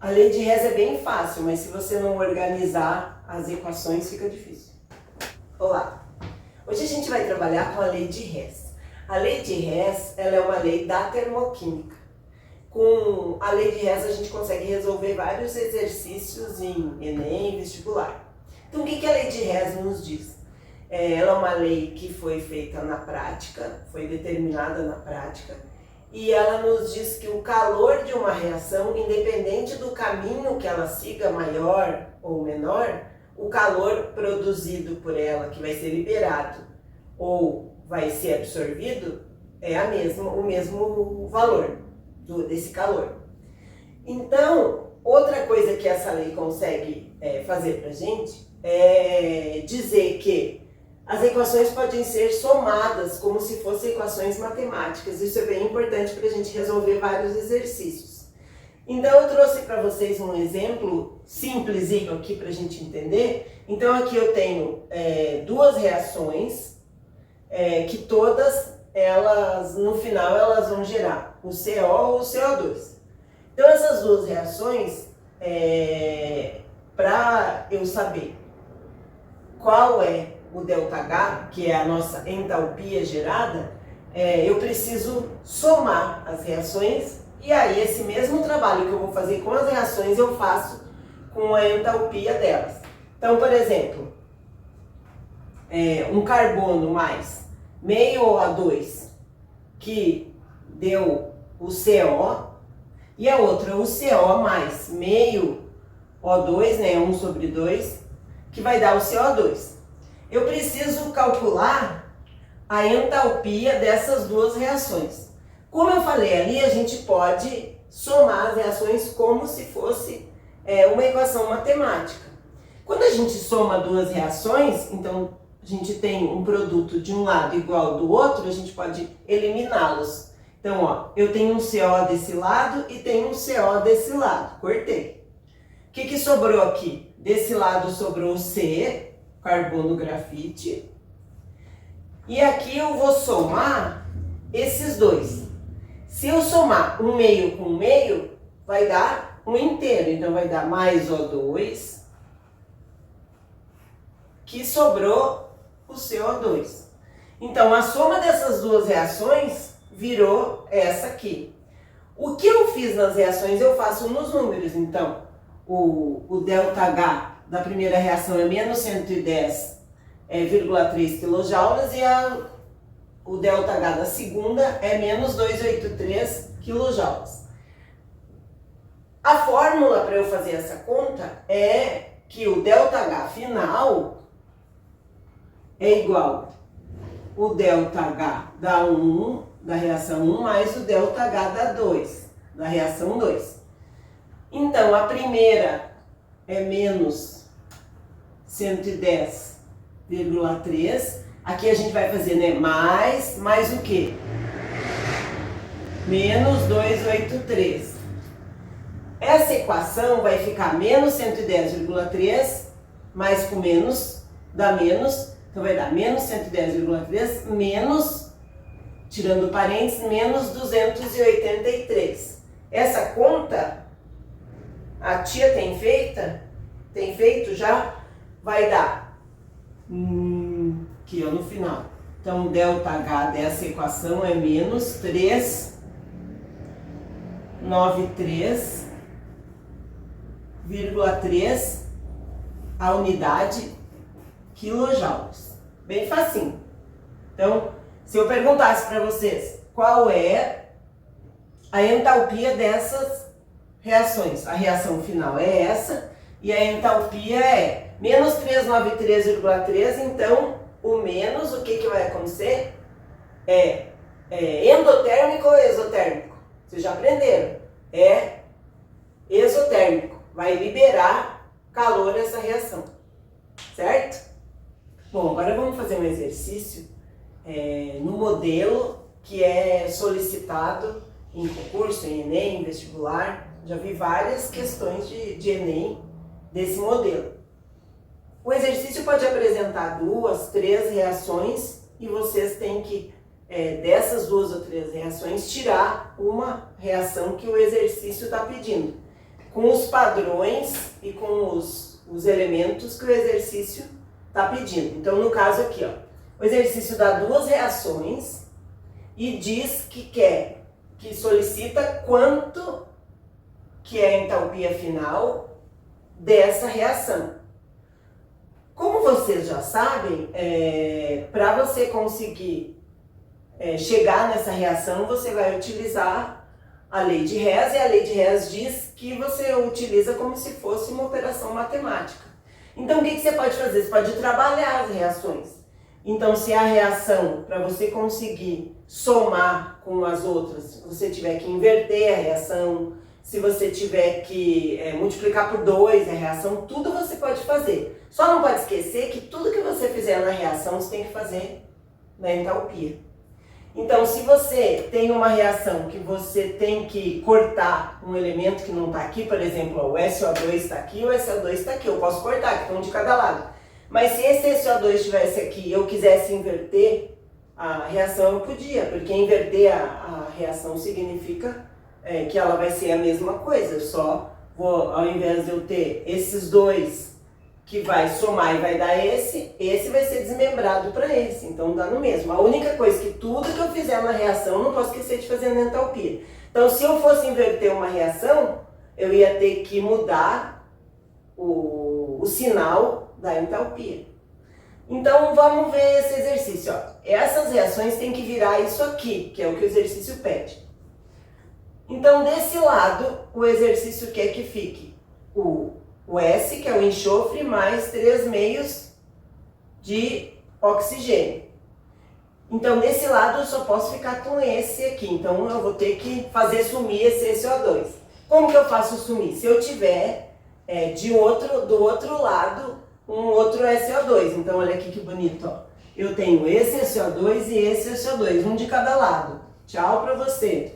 A lei de Hess é bem fácil, mas se você não organizar as equações, fica difícil. Olá! Hoje a gente vai trabalhar com a lei de Hess. A lei de Hess, ela é uma lei da termoquímica. Com a lei de Hess a gente consegue resolver vários exercícios em Enem e vestibular. Então o que a lei de Hess nos diz? Ela é uma lei que foi feita na prática, foi determinada na prática, e ela nos diz que o calor de uma reação, independente do caminho que ela siga, maior ou menor, o calor produzido por ela, que vai ser liberado ou vai ser absorvido, é o mesmo valor desse calor. Então, outra coisa que essa lei consegue fazer pra gente é dizer que as equações podem ser somadas como se fossem equações matemáticas. Isso é bem importante para a gente resolver vários exercícios. Então eu trouxe para vocês um exemplo simplesinho aqui para a gente entender. Então aqui eu tenho duas reações que todas elas, no final, elas vão gerar o CO ou o CO2. Então essas duas reações, para eu saber qual é o ΔH, que é a nossa entalpia gerada, eu preciso somar as reações, e aí esse mesmo trabalho que eu vou fazer com as reações eu faço com a entalpia delas. Então, por exemplo, um carbono mais meio OH2, que deu o CO, e a outra o CO mais meio O2, né, 1/2, que vai dar o CO2. Eu preciso calcular a entalpia dessas duas reações. Como eu falei ali, a gente pode somar as reações como se fosse uma equação matemática. Quando a gente soma duas reações, então a gente tem um produto de um lado igual ao do outro, a gente pode eliminá-los. Então, ó, eu tenho um CO desse lado e tenho um CO desse lado. Cortei. O que sobrou aqui? Desse lado sobrou o C, carbono grafite, e aqui eu vou somar esses dois. Se eu somar um meio com um meio, vai dar um inteiro, então vai dar mais O2, que sobrou o CO2. Então a soma dessas duas reações virou essa aqui. O que eu fiz nas reações eu faço nos números, então o ΔH da primeira reação é menos 110,3 kJ e o ΔH da segunda é menos 283 kJ. A fórmula para eu fazer essa conta é que o ΔH final é igual o ΔH da reação 1 mais o ΔH da reação 2. Então, a primeira é menos 110,3. Aqui a gente vai fazer, né, mais o quê? Menos 283. Essa equação vai ficar menos 110,3, mais com menos, dá menos, então vai dar menos 110,3, menos, tirando parênteses, menos 283. Essa conta, a tia tem feito já, vai dar aqui ó, no final. Então o ΔH dessa equação é menos 393,3 a unidade quilojoules. Bem facinho. Então, se eu perguntasse para vocês qual é a entalpia dessas reações, a reação final é essa, e a entalpia é menos 393,3, então o menos, o que vai acontecer? É endotérmico ou exotérmico? Vocês já aprenderam? É exotérmico, vai liberar calor essa reação, certo? Bom, agora vamos fazer um exercício no modelo que é solicitado em concurso, em Enem, em vestibular. Já vi várias questões de Enem desse modelo. O exercício pode apresentar 2, 3 reações e vocês têm que, dessas 2 ou 3 reações, tirar uma reação que o exercício está pedindo. com os padrões e com os elementos que o exercício está pedindo. Então, no caso aqui, ó, o exercício dá duas reações e diz que solicita quanto que é a entalpia final dessa reação. Como vocês já sabem, para você conseguir chegar nessa reação, você vai utilizar a lei de Hess, e a lei de Hess diz que você utiliza como se fosse uma operação matemática. Então, o que você pode fazer? Você pode trabalhar as reações. Então, se a reação, para você conseguir somar com as outras, você tiver que inverter a reação, se você tiver que multiplicar por 2 a reação, tudo você pode fazer. Só não pode esquecer que tudo que você fizer na reação, você tem que fazer na entalpia. Então, se você tem uma reação que você tem que cortar um elemento que não está aqui, por exemplo, o SO2 está aqui, o SO2 está aqui, eu posso cortar, que estão de cada lado. Mas se esse SO2 estivesse aqui e eu quisesse inverter a reação, eu podia, porque inverter a reação significa que ela vai ser a mesma coisa. Eu só vou, ao invés de eu ter esses dois que vai somar e vai dar esse vai ser desmembrado para esse, então dá no mesmo. A única coisa que tudo que eu fizer na reação, eu não posso esquecer de fazer na entalpia. Então, se eu fosse inverter uma reação, eu ia ter que mudar o sinal da entalpia. Então, vamos ver esse exercício. Ó. Essas reações têm que virar isso aqui, que é o que o exercício pede. Então, desse lado, o exercício quer que fique o S, que é o enxofre, mais 3 meios de oxigênio. Então, desse lado, eu só posso ficar com esse aqui. Então, eu vou ter que fazer sumir esse SO2. Como que eu faço sumir? Se eu tiver do outro lado um outro SO2. Então, olha aqui que bonito, ó. Eu tenho esse SO2 e esse SO2, um de cada lado. Tchau pra você.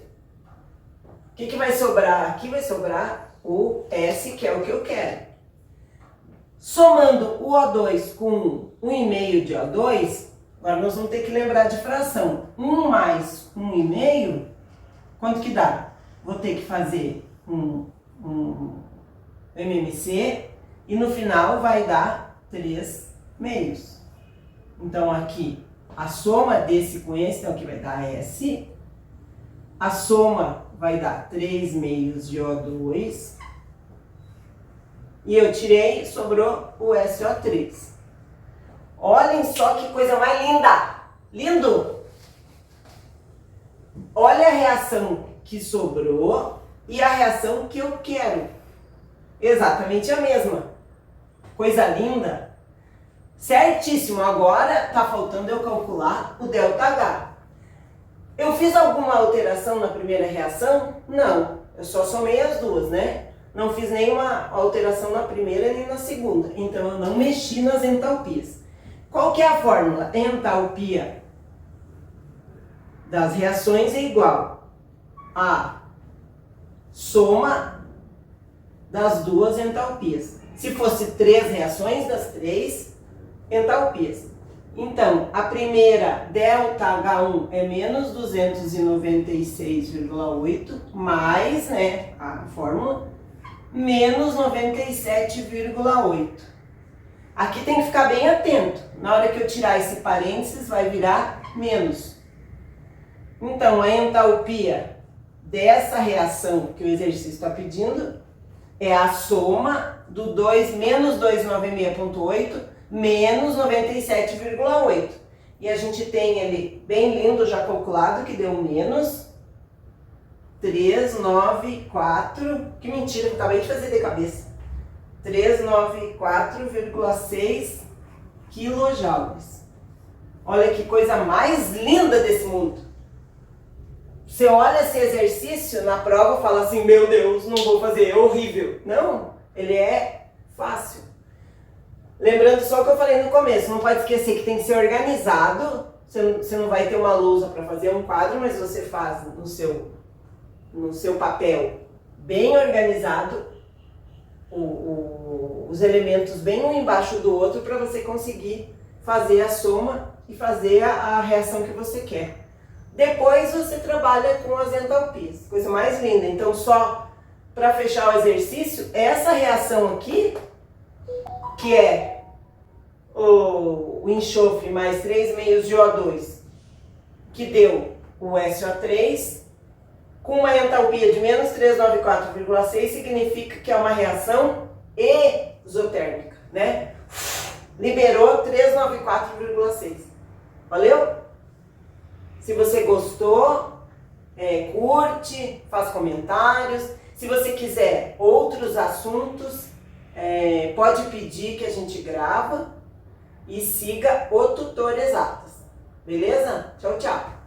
O que vai sobrar? Aqui vai sobrar o S, que é o que eu quero. Somando o O2 com 1,5 de O2, agora nós vamos ter que lembrar de fração. 1 mais 1,5, quanto que dá? Vou ter que fazer um MMC e no final vai dar 3 meios. Então aqui, a soma desse com esse, então aqui vai dar S. A soma vai dar 3 meios de O2. E eu tirei, sobrou o SO3. Olhem só que coisa mais linda! Lindo! Olha a reação que sobrou e a reação que eu quero. Exatamente a mesma. Coisa linda! Certíssimo! Agora tá faltando eu calcular o ΔH. Eu fiz alguma alteração na primeira reação? Não. Eu só somei as duas, né? Não fiz nenhuma alteração na primeira nem na segunda. Então, eu não mexi nas entalpias. Qual que é a fórmula? A entalpia das reações é igual a soma das duas entalpias. Se fosse 3 reações, das 3 entalpias. Então, a primeira, ΔH1, é menos 296,8, mais, né, a fórmula, menos 97,8. Aqui tem que ficar bem atento. Na hora que eu tirar esse parênteses, vai virar menos. Então, a entalpia dessa reação que o exercício está pedindo é a soma do menos 296,8 menos 97,8. E a gente tem ele bem lindo já calculado, que deu menos 394, que mentira, eu acabei de fazer de cabeça, 394,6 quilojoules. Olha que coisa mais linda desse mundo. Você olha esse exercício na prova e fala assim, meu Deus, não vou fazer, é horrível. Não, ele é fácil. Lembrando só o que eu falei no começo, não pode esquecer que tem que ser organizado. Você não vai ter uma lousa para fazer um quadro, mas você faz no seu papel bem organizado, os elementos bem um embaixo do outro para você conseguir fazer a soma e fazer a reação que você quer. Depois você trabalha com as entalpias, coisa mais linda. Então só para fechar o exercício, essa reação aqui, que é o enxofre mais 3 meios de O2, que deu o SO3, com uma entalpia de menos 394,6, significa que é uma reação exotérmica, né? Liberou 394,6. Valeu? Se você gostou, curte, faz comentários. Se você quiser outros assuntos, pode pedir que a gente grava e siga o Tutor Exatas. Beleza? Tchau, tchau!